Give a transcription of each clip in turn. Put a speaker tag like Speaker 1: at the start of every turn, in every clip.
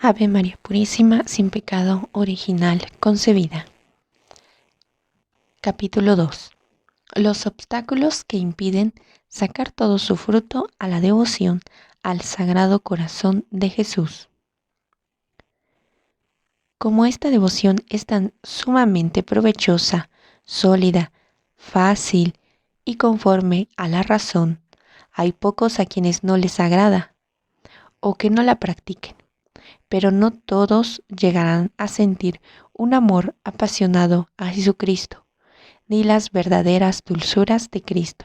Speaker 1: Ave María Purísima, sin pecado original concebida. Capítulo 2. Los obstáculos que impiden sacar todo su fruto a la devoción al Sagrado Corazón de Jesús. Como esta devoción es tan sumamente provechosa, sólida, fácil y conforme a la razón, hay pocos a quienes no les agrada o que no la practiquen. Pero no todos llegarán a sentir un amor apasionado a Jesucristo, ni las verdaderas dulzuras de Cristo,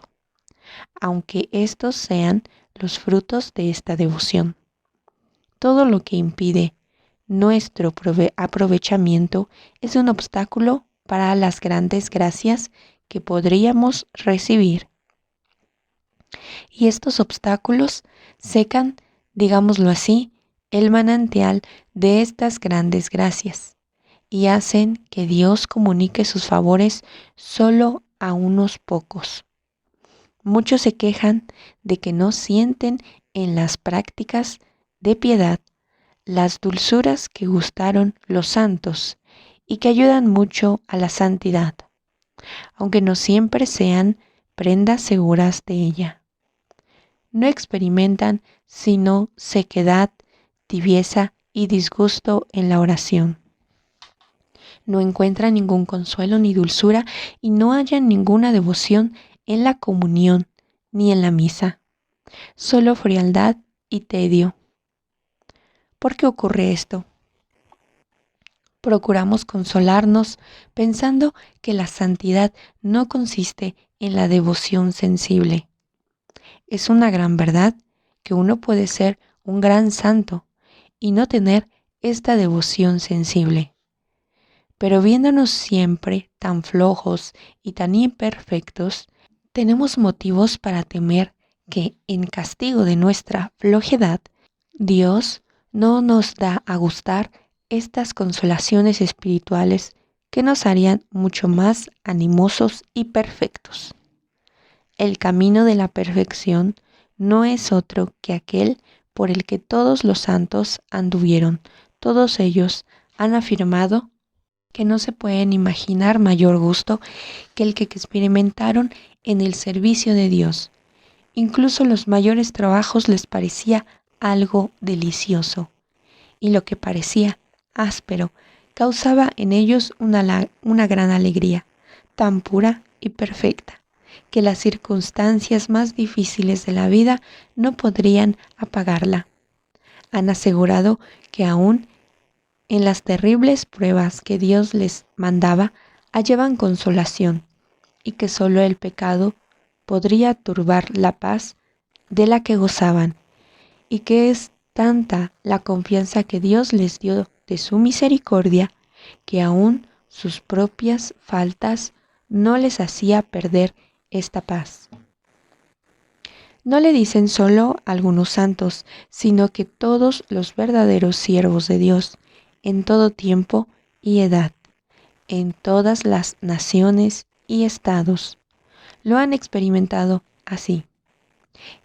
Speaker 1: aunque estos sean los frutos de esta devoción. Todo lo que impide nuestro aprovechamiento es un obstáculo para las grandes gracias que podríamos recibir. Y estos obstáculos secan, digámoslo así, el manantial de estas grandes gracias y hacen que Dios comunique sus favores solo a unos pocos. Muchos se quejan de que no sienten en las prácticas de piedad las dulzuras que gustaron los santos y que ayudan mucho a la santidad, aunque no siempre sean prendas seguras de ella. No experimentan sino sequedad, tibieza y disgusto en la oración. No encuentran ningún consuelo ni dulzura y no hallan ninguna devoción en la comunión ni en la misa. Solo frialdad y tedio. ¿Por qué ocurre esto? Procuramos consolarnos pensando que la santidad no consiste en la devoción sensible. Es una gran verdad que uno puede ser un gran santo y no tener esta devoción sensible. Pero viéndonos siempre tan flojos y tan imperfectos, tenemos motivos para temer que, en castigo de nuestra flojedad, Dios no nos da a gustar estas consolaciones espirituales que nos harían mucho más animosos y perfectos. El camino de la perfección no es otro que aquel por el que todos los santos anduvieron. Todos ellos han afirmado que no se pueden imaginar mayor gusto que el que experimentaron en el servicio de Dios. Incluso los mayores trabajos les parecía algo delicioso, y lo que parecía áspero causaba en ellos una gran alegría, tan pura y perfecta, que las circunstancias más difíciles de la vida no podrían apagarla. Han asegurado que aún en las terribles pruebas que Dios les mandaba hallaban consolación y que solo el pecado podría turbar la paz de la que gozaban, y que es tanta la confianza que Dios les dio de su misericordia que aún sus propias faltas no les hacía perder esta paz. No le dicen solo algunos santos, sino que todos los verdaderos siervos de Dios, en todo tiempo y edad, en todas las naciones y estados, lo han experimentado así.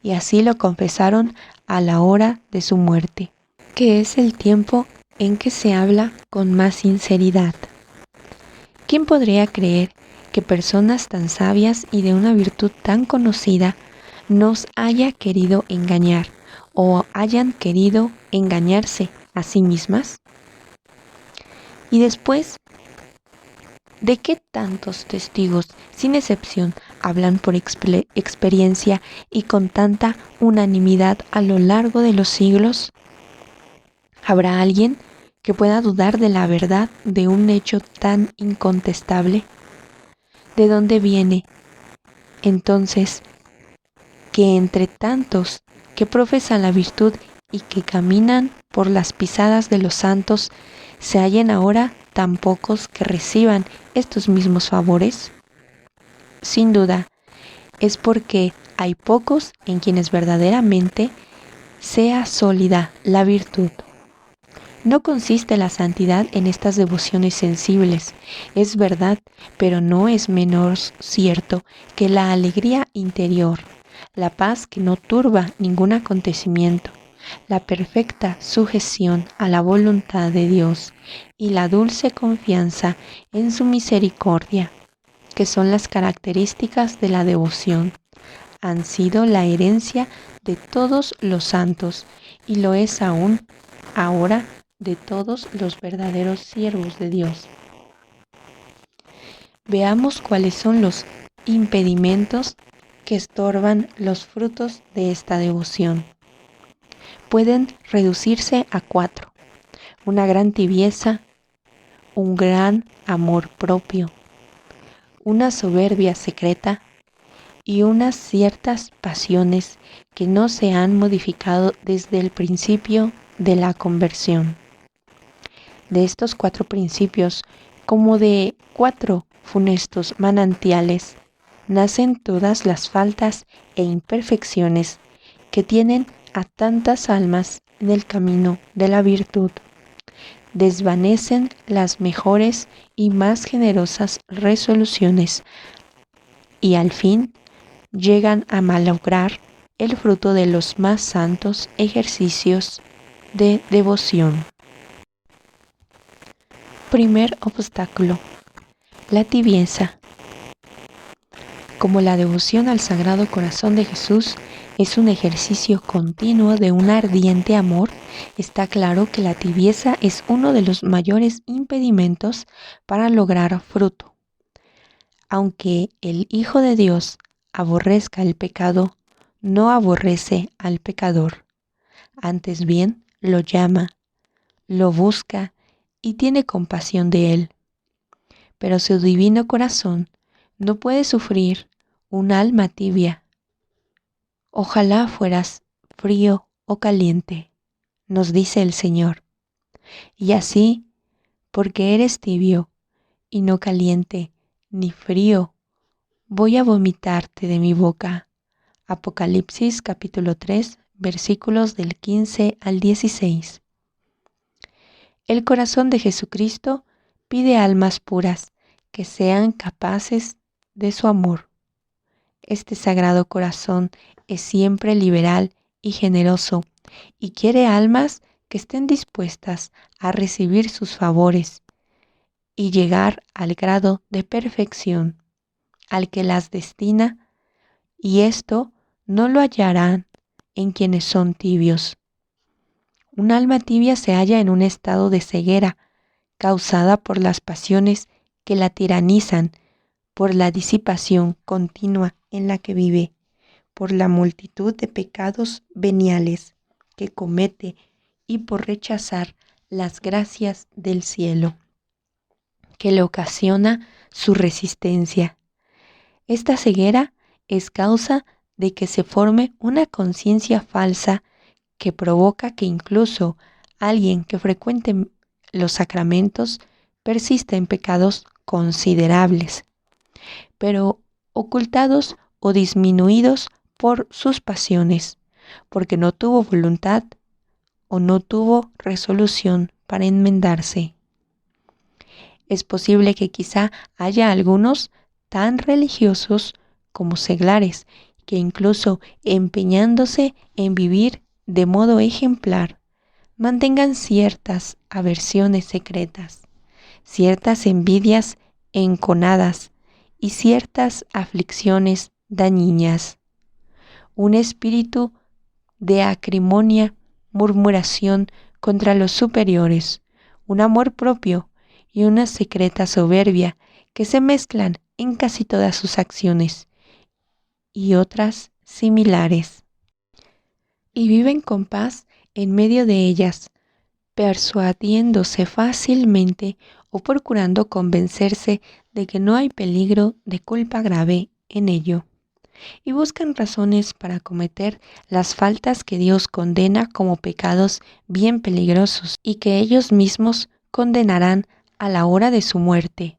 Speaker 1: Y así lo confesaron a la hora de su muerte, que es el tiempo en que se habla con más sinceridad. ¿Quién podría creer que personas tan sabias y de una virtud tan conocida nos haya querido engañar o hayan querido engañarse a sí mismas? Y después, ¿de qué tantos testigos, sin excepción, hablan por experiencia y con tanta unanimidad a lo largo de los siglos? ¿Habrá alguien que pueda dudar de la verdad de un hecho tan incontestable? ¿De dónde viene, entonces, que entre tantos que profesan la virtud y que caminan por las pisadas de los santos, se hallen ahora tan pocos que reciban estos mismos favores? Sin duda, es porque hay pocos en quienes verdaderamente sea sólida la virtud. No consiste la santidad en estas devociones sensibles, es verdad, pero no es menos cierto que la alegría interior, la paz que no turba ningún acontecimiento, La perfecta sujeción a la voluntad de Dios y la dulce confianza en su misericordia, que son las características de la devoción, han sido la herencia de todos los santos y lo es aún ahora de todos los verdaderos siervos de Dios. Veamos cuáles son los impedimentos que estorban los frutos de esta devoción. Pueden reducirse a 4: una gran tibieza, un gran amor propio, una soberbia secreta y unas ciertas pasiones que no se han modificado desde el principio de la conversión. De estos 4 principios, como de 4 funestos manantiales, nacen todas las faltas e imperfecciones que tienen a tantas almas en el camino de la virtud. Desvanecen las mejores y más generosas resoluciones y al fin llegan a malograr el fruto de los más santos ejercicios de devoción. Primer obstáculo: la tibieza. Como la devoción al Sagrado Corazón de Jesús es un ejercicio continuo de un ardiente amor, está claro que la tibieza es uno de los mayores impedimentos para lograr fruto. Aunque el Hijo de Dios aborrezca el pecado, no aborrece al pecador. Antes bien, lo llama, lo busca y tiene compasión de él. Pero su divino corazón no puede sufrir un alma tibia. Ojalá fueras frío o caliente, nos dice el Señor. Y así, porque eres tibio y no caliente ni frío, voy a vomitarte de mi boca. Apocalipsis capítulo 3, versículos del 15 al 16. El corazón de Jesucristo pide almas puras que sean capaces de su amor. Este sagrado corazón es siempre liberal y generoso y quiere almas que estén dispuestas a recibir sus favores y llegar al grado de perfección al que las destina, y esto no lo hallarán en quienes son tibios. Un alma tibia se halla en un estado de ceguera causada por las pasiones que la tiranizan, por la disipación continua en la que vive, por la multitud de pecados veniales que comete y por rechazar las gracias del cielo, que le ocasiona su resistencia. Esta ceguera es causa de que se forme una conciencia falsa que provoca que incluso alguien que frecuente los sacramentos persista en pecados considerables, pero ocultados o disminuidos por sus pasiones, porque no tuvo voluntad o no tuvo resolución para enmendarse. Es posible que quizá haya algunos tan religiosos como seglares, que incluso empeñándose en vivir de modo ejemplar, mantengan ciertas aversiones secretas, ciertas envidias enconadas y ciertas aflicciones dañinas. Un espíritu de acrimonia, murmuración contra los superiores, un amor propio y una secreta soberbia que se mezclan en casi todas sus acciones y otras similares. Y viven con paz en medio de ellas, persuadiéndose fácilmente o procurando convencerse de que no hay peligro de culpa grave en ello. Y buscan razones para cometer las faltas que Dios condena como pecados bien peligrosos y que ellos mismos condenarán a la hora de su muerte,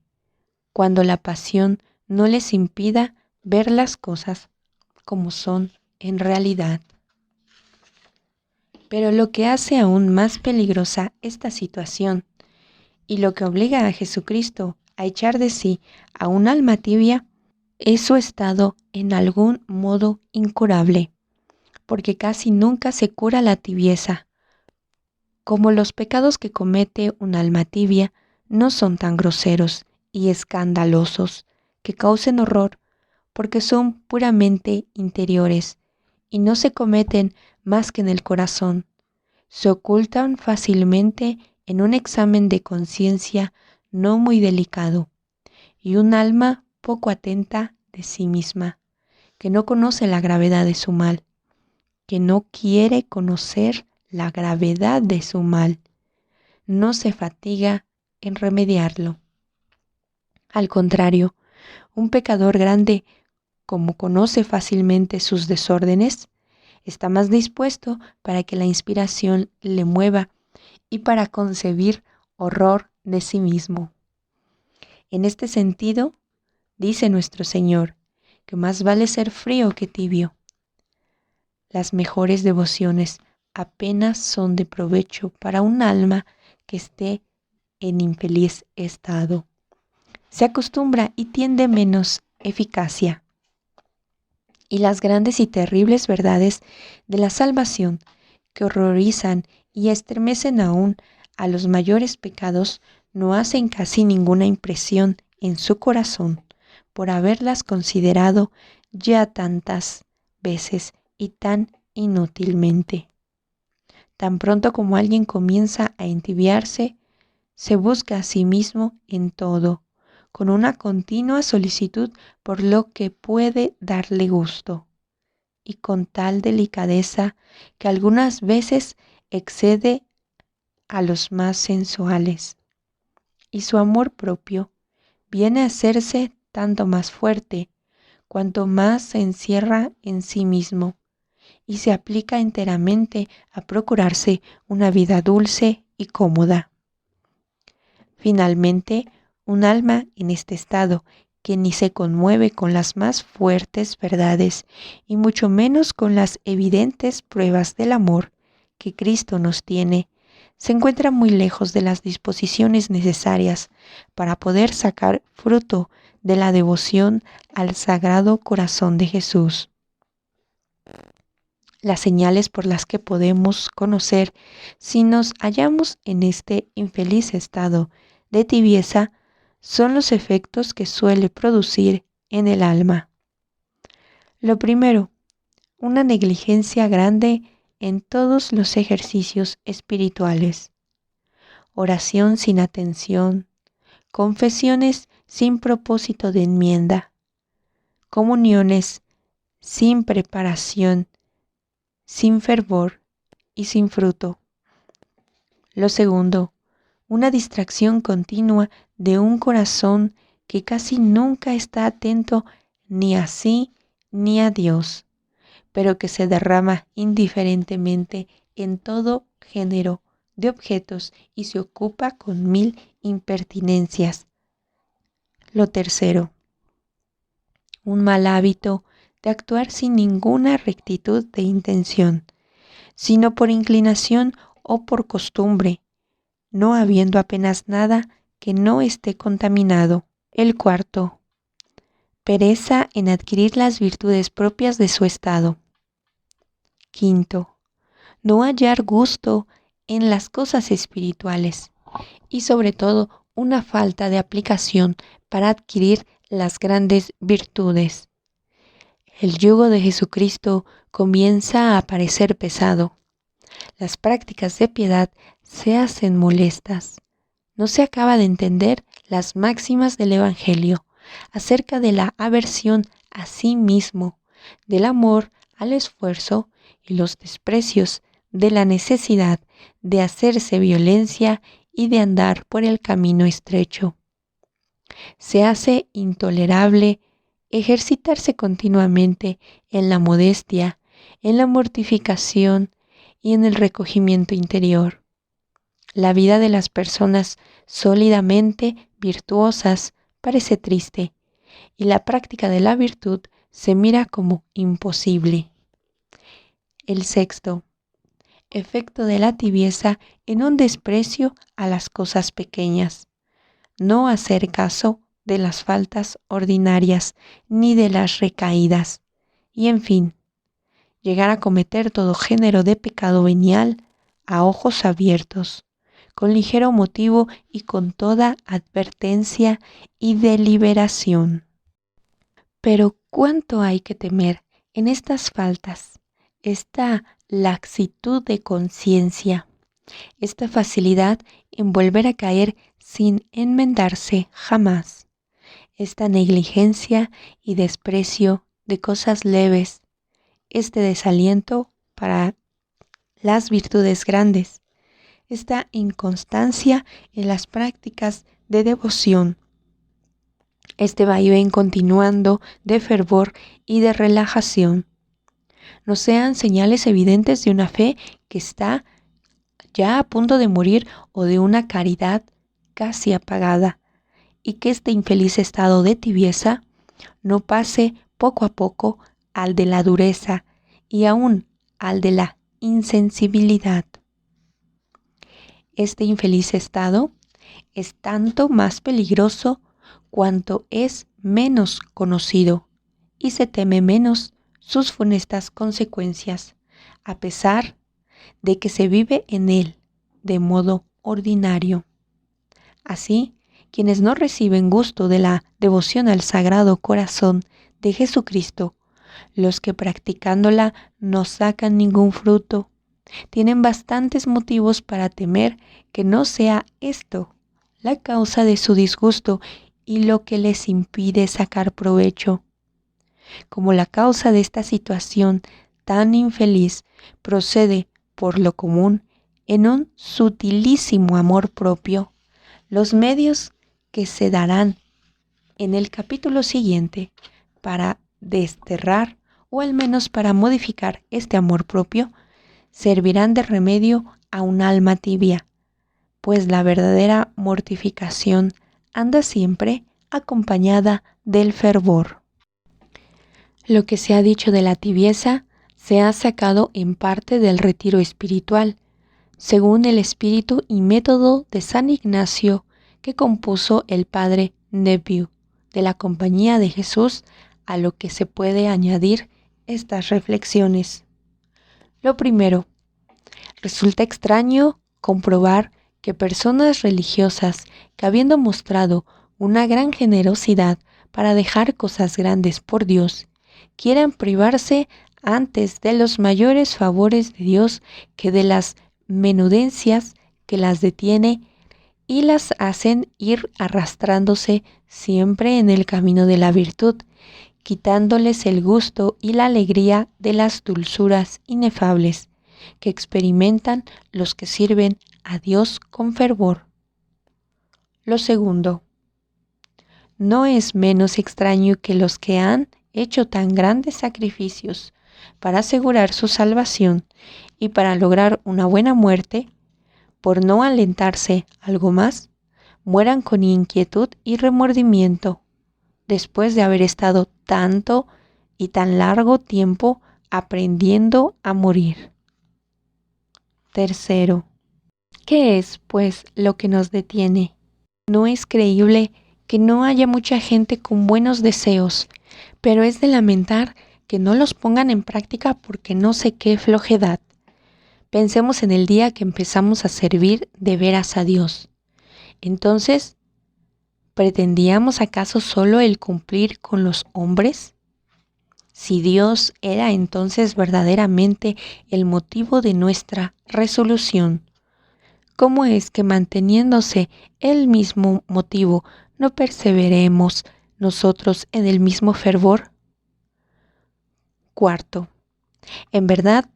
Speaker 1: cuando la pasión no les impida ver las cosas como son en realidad. Pero lo que hace aún más peligrosa esta situación y lo que obliga a Jesucristo a echar de sí a un alma tibia es su estado en algún modo incurable, porque casi nunca se cura la tibieza. Como los pecados que comete un alma tibia no son tan groseros y escandalosos que causen horror, porque son puramente interiores y no se cometen más que en el corazón. Se ocultan fácilmente en un examen de conciencia no muy delicado y un alma poco atenta de sí misma, que no conoce la gravedad de su mal, que no quiere conocer la gravedad de su mal, no se fatiga en remediarlo. Al contrario, un pecador grande, como conoce fácilmente sus desórdenes, está más dispuesto para que la inspiración le mueva y para concebir horror de sí mismo. En este sentido, dice nuestro Señor, que más vale ser frío que tibio. Las mejores devociones apenas son de provecho para un alma que esté en infeliz estado. Se acostumbra y tiende menos eficacia. Y las grandes y terribles verdades de la salvación, que horrorizan y estremecen aún a los mayores pecados, no hacen casi ninguna impresión en su corazón por haberlas considerado ya tantas veces y tan inútilmente. Tan pronto como alguien comienza a entibiarse, se busca a sí mismo en todo, con una continua solicitud por lo que puede darle gusto, y con tal delicadeza que algunas veces excede a los más sensuales. Y su amor propio viene a hacerse tanto más fuerte, cuanto más se encierra en sí mismo y se aplica enteramente a procurarse una vida dulce y cómoda. Finalmente, un alma en este estado, que ni se conmueve con las más fuertes verdades y mucho menos con las evidentes pruebas del amor que Cristo nos tiene, se encuentra muy lejos de las disposiciones necesarias para poder sacar fruto de la devoción al Sagrado Corazón de Jesús. Las señales por las que podemos conocer si nos hallamos en este infeliz estado de tibieza son los efectos que suele producir en el alma. Lo primero, una negligencia grande en todos los ejercicios espirituales. Oración sin atención, confesiones sin propósito de enmienda, comuniones sin preparación, sin fervor y sin fruto. Lo segundo, una distracción continua de un corazón que casi nunca está atento ni a sí ni a Dios, pero que se derrama indiferentemente en todo género de objetos y se ocupa con 1000 impertinencias. Lo tercero, un mal hábito de actuar sin ninguna rectitud de intención, sino por inclinación o por costumbre, no habiendo apenas nada que no esté contaminado. El cuarto, pereza en adquirir las virtudes propias de su estado. Quinto, no hallar gusto en las cosas espirituales y sobre todo una falta de aplicación para adquirir las grandes virtudes. El yugo de Jesucristo comienza a parecer pesado. Las prácticas de piedad se hacen molestas. No se acaba de entender las máximas del Evangelio acerca de la aversión a sí mismo, del amor al esfuerzo y los desprecios de la necesidad de hacerse violencia y de andar por el camino estrecho. Se hace intolerable ejercitarse continuamente en la modestia, en la mortificación y en el recogimiento interior. La vida de las personas sólidamente virtuosas parece triste y la práctica de la virtud se mira como imposible. El sexto, efecto de la tibieza en un desprecio a las cosas pequeñas. No hacer caso de las faltas ordinarias ni de las recaídas. Y en fin, llegar a cometer todo género de pecado venial a ojos abiertos, con ligero motivo y con toda advertencia y deliberación. Pero ¿cuánto hay que temer en estas faltas, esta laxitud de conciencia, esta facilidad en volver a caer sin enmendarse jamás, esta negligencia y desprecio de cosas leves, este desaliento para las virtudes grandes, esta inconstancia en las prácticas de devoción, este vaivén continuando de fervor y de relajación? No sean señales evidentes de una fe que está ya a punto de morir o de una caridad casi apagada, y que este infeliz estado de tibieza no pase poco a poco al de la dureza y aún al de la insensibilidad. Este infeliz estado es tanto más peligroso cuanto es menos conocido y se teme menos sus funestas consecuencias, a pesar de que se vive en él de modo ordinario. Así, quienes no reciben gusto de la devoción al Sagrado Corazón de Jesucristo, los que practicándola no sacan ningún fruto, tienen bastantes motivos para temer que no sea esto la causa de su disgusto y lo que les impide sacar provecho. Como la causa de esta situación tan infeliz procede por lo común en un sutilísimo amor propio, los medios que se darán en el capítulo siguiente para desterrar o al menos para modificar este amor propio servirán de remedio a un alma tibia, pues la verdadera mortificación anda siempre acompañada del fervor. Lo que se ha dicho de la tibieza se ha sacado en parte del retiro espiritual, según el espíritu y método de San Ignacio que compuso el padre Neville de la Compañía de Jesús, a lo que se puede añadir estas reflexiones. Lo primero, resulta extraño comprobar que personas religiosas que habiendo mostrado una gran generosidad para dejar cosas grandes por Dios, quieran privarse antes de los mayores favores de Dios que de las menudencias que las detiene y las hacen ir arrastrándose siempre en el camino de la virtud, quitándoles el gusto y la alegría de las dulzuras inefables que experimentan los que sirven a Dios con fervor. Lo segundo, no es menos extraño que los que han hecho tan grandes sacrificios para asegurar su salvación y para lograr una buena muerte, por no alentarse algo más, mueran con inquietud y remordimiento, después de haber estado tanto y tan largo tiempo aprendiendo a morir. Tercero, ¿qué es, pues, lo que nos detiene? No es creíble que no haya mucha gente con buenos deseos, pero es de lamentar que no los pongan en práctica porque no sé qué flojedad. Pensemos en el día que empezamos a servir de veras a Dios. Entonces, ¿pretendíamos acaso solo el cumplir con los hombres? Si Dios era entonces verdaderamente el motivo de nuestra resolución, ¿cómo es que manteniéndose el mismo motivo no perseveremos nosotros en el mismo fervor? Cuarto, en verdad,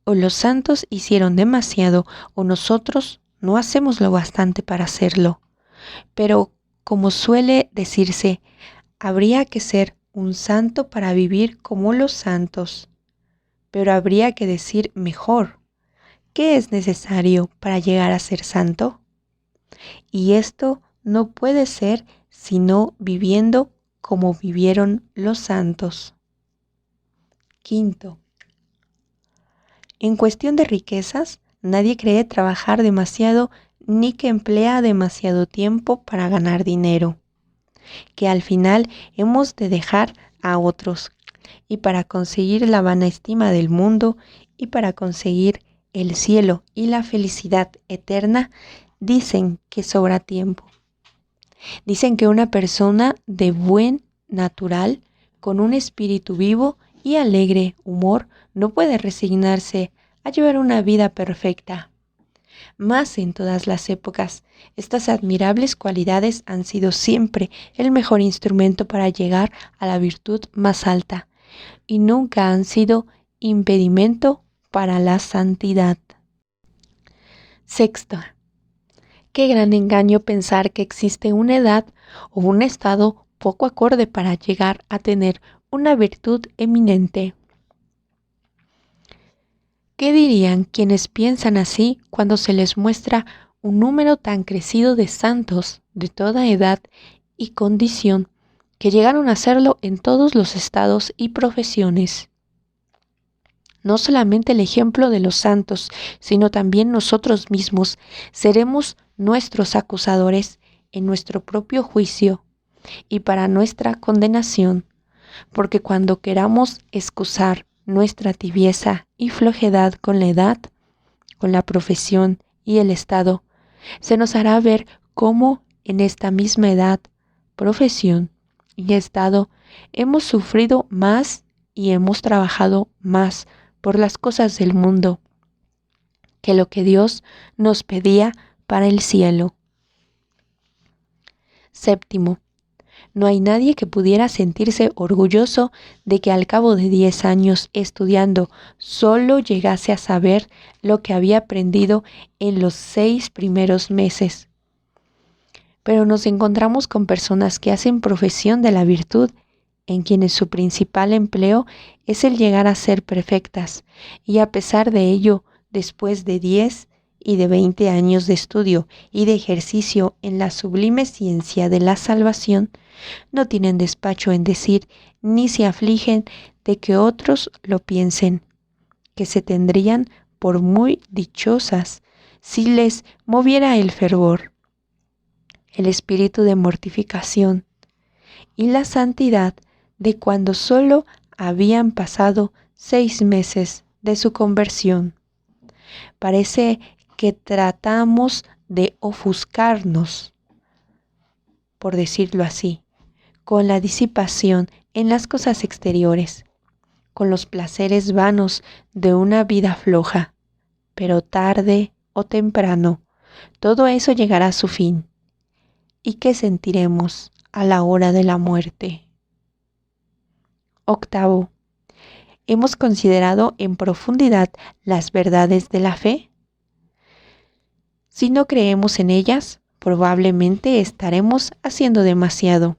Speaker 1: o los santos hicieron demasiado o nosotros no hacemos lo bastante para hacerlo. Pero, como suele decirse, habría que ser un santo para vivir como los santos. Pero habría que decir mejor, ¿qué es necesario para llegar a ser santo? Y esto no puede ser sino viviendo como vivieron los santos. Quinto, en cuestión de riquezas, nadie cree trabajar demasiado ni que emplea demasiado tiempo para ganar dinero, que al final hemos de dejar a otros, y para conseguir la vana estima del mundo y para conseguir el cielo y la felicidad eterna, dicen que sobra tiempo. Dicen que una persona de buen natural, con un espíritu vivo y alegre humor, no puede resignarse a llevar una vida perfecta. Mas en todas las épocas, estas admirables cualidades han sido siempre el mejor instrumento para llegar a la virtud más alta y nunca han sido impedimento para la santidad. Sexto, qué gran engaño pensar que existe una edad o un estado poco acorde para llegar a tener una virtud eminente. ¿Qué dirían quienes piensan así cuando se les muestra un número tan crecido de santos de toda edad y condición que llegaron a hacerlo en todos los estados y profesiones? No solamente el ejemplo de los santos, sino también nosotros mismos seremos nuestros acusadores en nuestro propio juicio y para nuestra condenación, porque cuando queramos excusar nuestra tibieza y flojedad con la edad, con la profesión y el estado, se nos hará ver cómo en esta misma edad, profesión y estado hemos sufrido más y hemos trabajado más por las cosas del mundo que lo que Dios nos pedía para el cielo. Séptimo, no hay nadie que pudiera sentirse orgulloso de que al cabo de 10 años estudiando solo llegase a saber lo que había aprendido en los 6 primeros meses. Pero nos encontramos con personas que hacen profesión de la virtud, en quienes su principal empleo es el llegar a ser perfectas, y a pesar de ello, después de 10 y de 20 años de estudio y de ejercicio en la sublime ciencia de la salvación, no tienen despacho en decir ni se afligen de que otros lo piensen, que se tendrían por muy dichosas si les moviera el fervor, el espíritu de mortificación y la santidad de cuando solo habían pasado 6 meses de su conversión. Parece que tratamos de ofuscarnos, por decirlo así, con la disipación en las cosas exteriores, con los placeres vanos de una vida floja, pero tarde o temprano, todo eso llegará a su fin. ¿Y qué sentiremos a la hora de la muerte? Octavo, ¿hemos considerado en profundidad las verdades de la fe? Si no creemos en ellas, probablemente estaremos haciendo demasiado.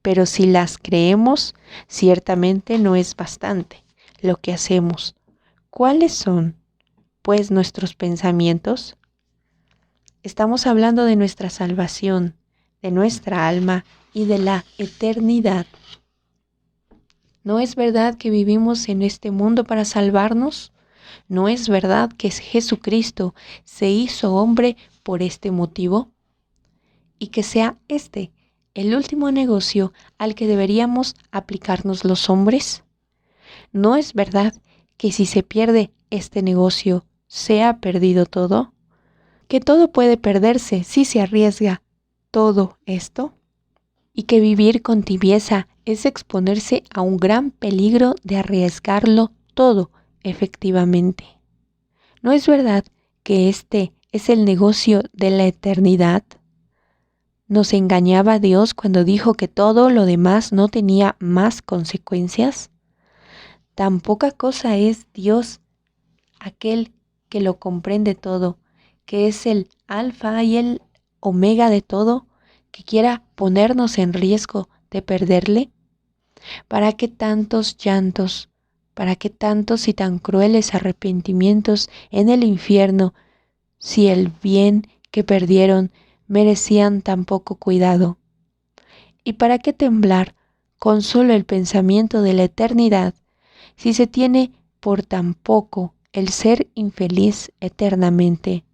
Speaker 1: Pero si las creemos, ciertamente no es bastante lo que hacemos. ¿Cuáles son, pues, nuestros pensamientos? Estamos hablando de nuestra salvación, de nuestra alma y de la eternidad. ¿No es verdad que vivimos en este mundo para salvarnos? ¿No es verdad que Jesucristo se hizo hombre por este motivo? Y que sea este el último negocio al que deberíamos aplicarnos los hombres. ¿No es verdad que si se pierde este negocio, se ha perdido todo? ¿Que todo puede perderse si se arriesga todo esto? Y que vivir con tibieza es exponerse a un gran peligro de arriesgarlo todo efectivamente. ¿No es verdad que este es el negocio de la eternidad? ¿Nos engañaba Dios cuando dijo que todo lo demás no tenía más consecuencias? Tan poca cosa es Dios, aquel que lo comprende todo, que es el alfa y el omega de todo, que quiera ponernos en riesgo de perderle. ¿Para qué tantos llantos? ¿Para qué tantos y tan crueles arrepentimientos en el infierno, si el bien que perdieron merecían tan poco cuidado? ¿Y para qué temblar con solo el pensamiento de la eternidad, si se tiene por tan poco el ser infeliz eternamente?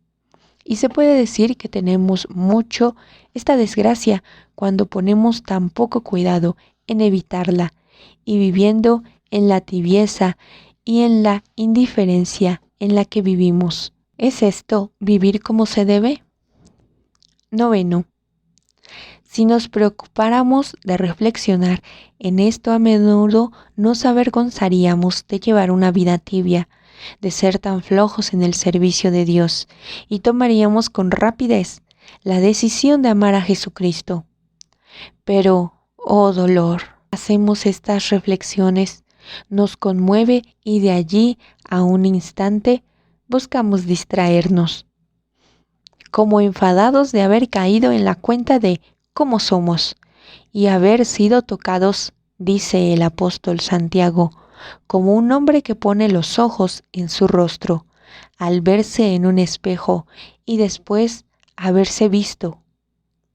Speaker 1: Y se puede decir que tenemos mucho esta desgracia cuando ponemos tan poco cuidado en evitarla y viviendo en la tibieza y en la indiferencia en la que vivimos. ¿Es esto vivir como se debe? 9. Si nos preocupáramos de reflexionar en esto a menudo, nos avergonzaríamos de llevar una vida tibia, de ser tan flojos en el servicio de Dios, y tomaríamos con rapidez la decisión de amar a Jesucristo. Pero, oh dolor, hacemos estas reflexiones, nos conmueve y de allí a un instante buscamos distraernos, como enfadados de haber caído en la cuenta de cómo somos y haber sido tocados, dice el apóstol Santiago, como un hombre que pone los ojos en su rostro al verse en un espejo y después haberse visto,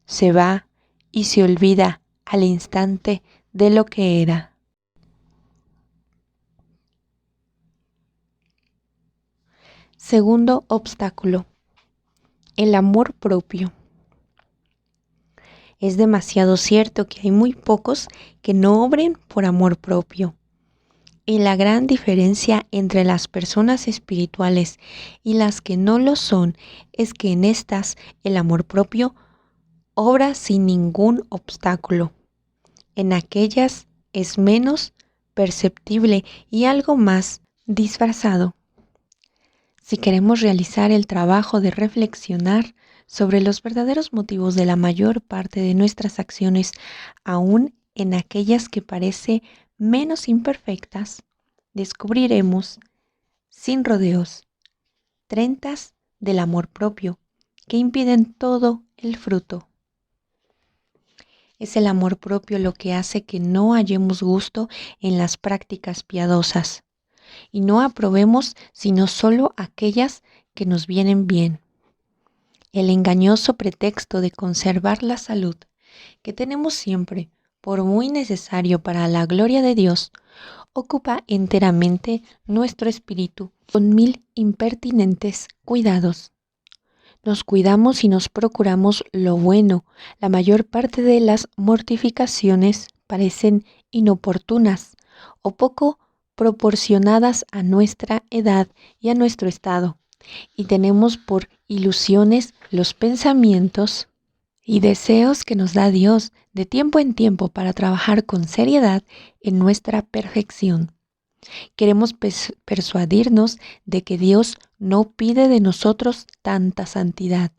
Speaker 1: se va y se olvida al instante de lo que era. Segundo obstáculo, el amor propio. Es demasiado cierto que hay muy pocos que no obren por amor propio. Y la gran diferencia entre las personas espirituales y las que no lo son es que en estas el amor propio obra sin ningún obstáculo. En aquellas es menos perceptible y algo más disfrazado. Si queremos realizar el trabajo de reflexionar sobre los verdaderos motivos de la mayor parte de nuestras acciones, aún en aquellas que parece menos imperfectas, descubriremos, sin rodeos, 30 del amor propio que impiden todo el fruto. Es el amor propio lo que hace que no hallemos gusto en las prácticas piadosas y no aprobemos sino solo aquellas que nos vienen bien. El engañoso pretexto de conservar la salud que tenemos siempre, por muy necesario para la gloria de Dios, ocupa enteramente nuestro espíritu con 1000 impertinentes cuidados. Nos cuidamos y nos procuramos lo bueno. La mayor parte de las mortificaciones parecen inoportunas o poco proporcionadas a nuestra edad y a nuestro estado, y tenemos por ilusiones los pensamientos y deseos que nos da Dios de tiempo en tiempo para trabajar con seriedad en nuestra perfección. Queremos persuadirnos de que Dios no pide de nosotros tanta santidad.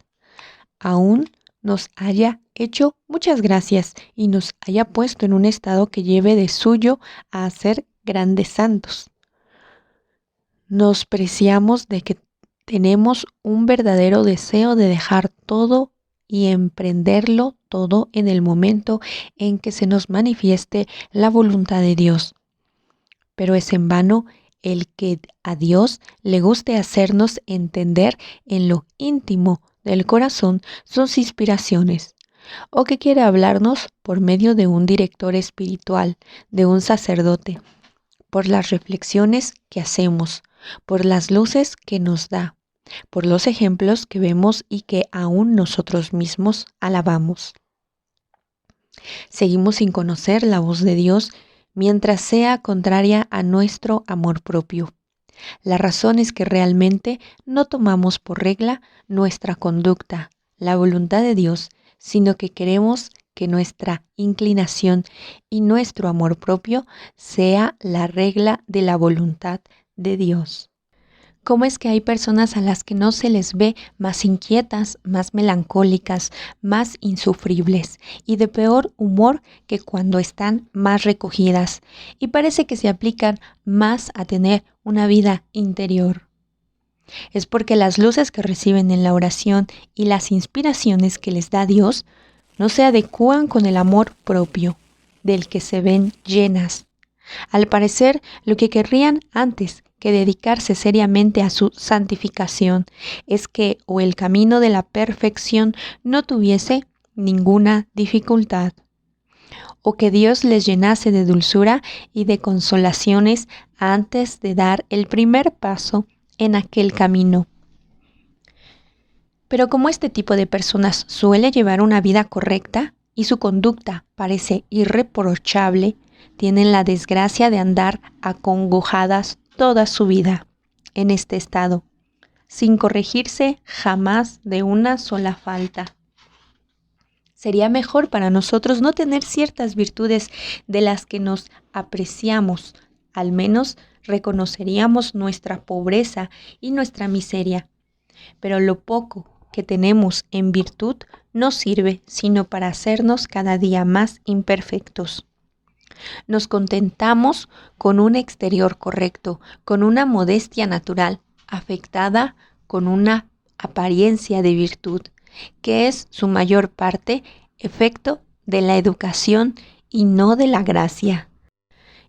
Speaker 1: Aún nos haya hecho muchas gracias y nos haya puesto en un estado que lleve de suyo a ser grandes santos. Nos preciamos de que tenemos un verdadero deseo de dejar todo y emprenderlo todo en el momento en que se nos manifieste la voluntad de Dios. Pero es en vano el que a Dios le guste hacernos entender en lo íntimo del corazón sus inspiraciones, o que quiere hablarnos por medio de un director espiritual, de un sacerdote, por las reflexiones que hacemos, por las luces que nos da, por los ejemplos que vemos y que aún nosotros mismos alabamos. Seguimos sin conocer la voz de Dios mientras sea contraria a nuestro amor propio. La razón es que realmente no tomamos por regla nuestra conducta, la voluntad de Dios, sino que queremos que nuestra inclinación y nuestro amor propio sea la regla de la voluntad de Dios. ¿Cómo es que hay personas a las que no se les ve más inquietas, más melancólicas, más insufribles y de peor humor que cuando están más recogidas? Y parece que se aplican más a tener una vida interior. Es porque las luces que reciben en la oración y las inspiraciones que les da Dios no se adecúan con el amor propio, del que se ven llenas. Al parecer, lo que querrían antes que dedicarse seriamente a su santificación es que o el camino de la perfección no tuviese ninguna dificultad, o que Dios les llenase de dulzura y de consolaciones antes de dar el primer paso en aquel camino. Pero como este tipo de personas suele llevar una vida correcta y su conducta parece irreprochable, tienen la desgracia de andar acongojadas toda su vida en este estado, sin corregirse jamás de una sola falta. Sería mejor para nosotros no tener ciertas virtudes de las que nos apreciamos, al menos reconoceríamos nuestra pobreza y nuestra miseria. Pero lo poco que tenemos en virtud no sirve sino para hacernos cada día más imperfectos. Nos contentamos con un exterior correcto, con una modestia natural, afectada con una apariencia de virtud, que es su mayor parte efecto de la educación y no de la gracia.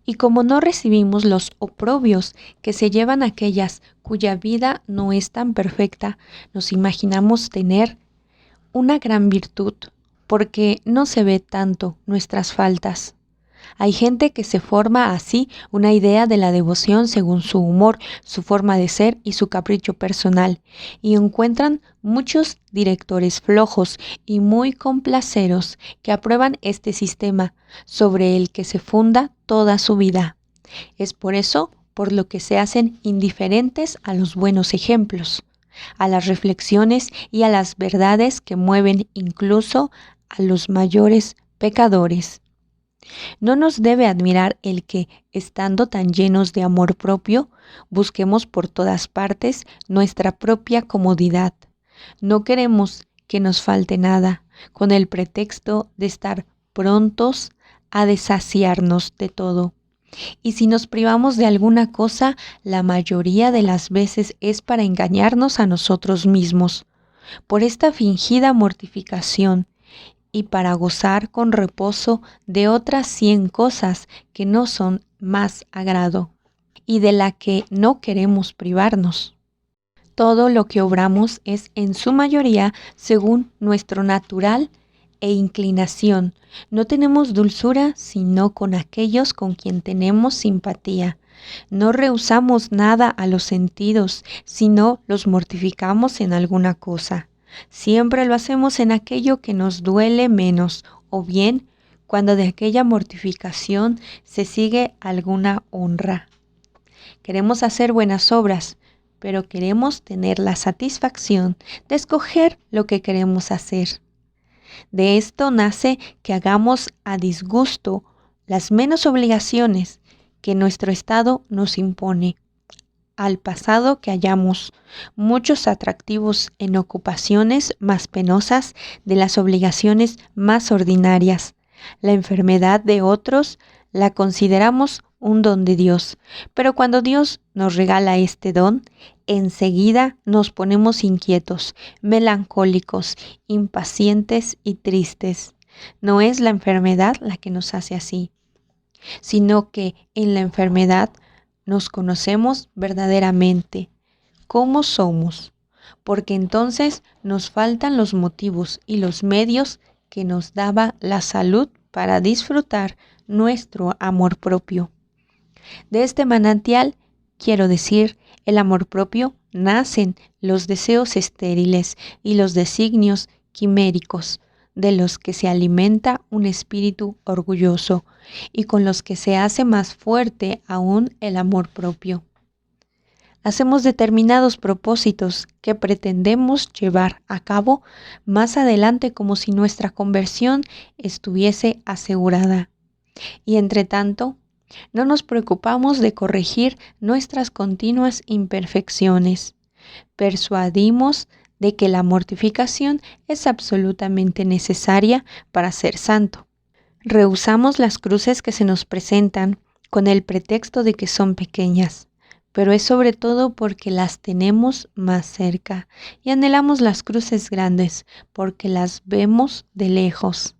Speaker 1: Y como no recibimos los oprobios que se llevan aquellas cuya vida no es tan perfecta, nos imaginamos tener una gran virtud, porque no se ve tanto nuestras faltas. Hay gente que se forma así una idea de la devoción según su humor, su forma de ser y su capricho personal, y encuentran muchos directores flojos y muy complaceros que aprueban este sistema sobre el que se funda toda su vida. Es por eso por lo que se hacen indiferentes a los buenos ejemplos, a las reflexiones y a las verdades que mueven incluso a los mayores pecadores. No nos debe admirar el que, estando tan llenos de amor propio, busquemos por todas partes nuestra propia comodidad. No queremos que nos falte nada, con el pretexto de estar prontos a desasiarnos de todo. Y si nos privamos de alguna cosa, la mayoría de las veces es para engañarnos a nosotros mismos. Por esta fingida mortificación, y para gozar con reposo de otras 100 cosas que no son más agrado y de la que no queremos privarnos. Todo lo que obramos es en su mayoría según nuestro natural e inclinación. No tenemos dulzura sino con aquellos con quien tenemos simpatía. No rehusamos nada a los sentidos, sino los mortificamos en alguna cosa. Siempre lo hacemos en aquello que nos duele menos, o bien cuando de aquella mortificación se sigue alguna honra. Queremos hacer buenas obras, pero queremos tener la satisfacción de escoger lo que queremos hacer. De esto nace que hagamos a disgusto las menos obligaciones que nuestro estado nos impone. Al pasado que hallamos muchos atractivos en ocupaciones más penosas de las obligaciones más ordinarias. La enfermedad de otros la consideramos un don de Dios, pero cuando Dios nos regala este don, enseguida nos ponemos inquietos, melancólicos, impacientes y tristes. No es la enfermedad la que nos hace así, sino que en la enfermedad nos conocemos verdaderamente, cómo somos, porque entonces nos faltan los motivos y los medios que nos daba la salud para disfrutar nuestro amor propio. De este manantial, quiero decir, el amor propio, nacen los deseos estériles y los designios quiméricos, de los que se alimenta un espíritu orgulloso y con los que se hace más fuerte aún el amor propio. Hacemos determinados propósitos que pretendemos llevar a cabo más adelante como si nuestra conversión estuviese asegurada. Y entre tanto, no nos preocupamos de corregir nuestras continuas imperfecciones. Persuadimos de que la mortificación es absolutamente necesaria para ser santo. Rehusamos las cruces que se nos presentan con el pretexto de que son pequeñas, pero es sobre todo porque las tenemos más cerca y anhelamos las cruces grandes porque las vemos de lejos.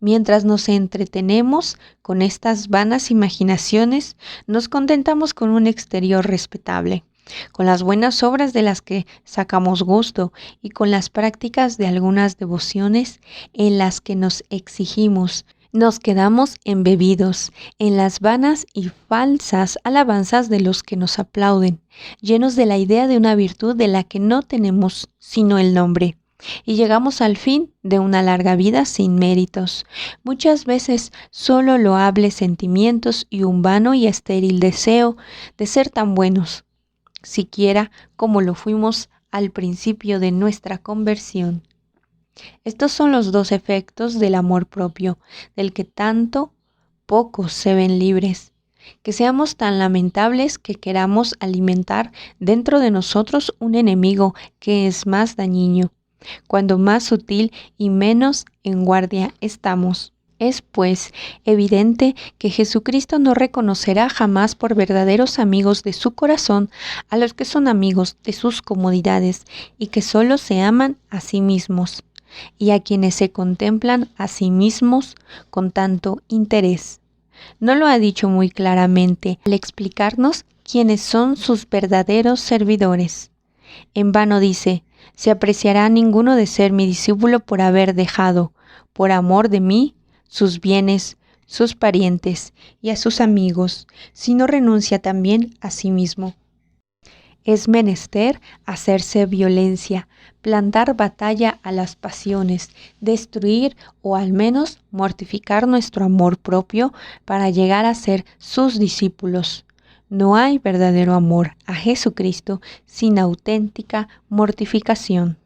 Speaker 1: Mientras nos entretenemos con estas vanas imaginaciones, nos contentamos con un exterior respetable, con las buenas obras de las que sacamos gusto y con las prácticas de algunas devociones en las que nos exigimos. Nos quedamos embebidos en las vanas y falsas alabanzas de los que nos aplauden, llenos de la idea de una virtud de la que no tenemos sino el nombre. y llegamos al fin de una larga vida sin méritos, muchas veces solo loables sentimientos y un vano y estéril deseo de ser tan buenos, siquiera como lo fuimos al principio de nuestra conversión. Estos son los dos efectos del amor propio, del que tanto pocos se ven libres. Que seamos tan lamentables que queramos alimentar dentro de nosotros un enemigo que es más dañino, cuando más sutil y menos en guardia estamos. Es, pues, evidente que Jesucristo no reconocerá jamás por verdaderos amigos de su corazón a los que son amigos de sus comodidades y que solo se aman a sí mismos, y a quienes se contemplan a sí mismos con tanto interés. No lo ha dicho muy claramente al explicarnos quiénes son sus verdaderos servidores. En vano dice: se apreciará ninguno de ser mi discípulo por haber dejado, por amor de mí, sus bienes, sus parientes y a sus amigos, si no renuncia también a sí mismo. Es menester hacerse violencia, plantar batalla a las pasiones, destruir o al menos mortificar nuestro amor propio para llegar a ser sus discípulos. No hay verdadero amor a Jesucristo sin auténtica mortificación.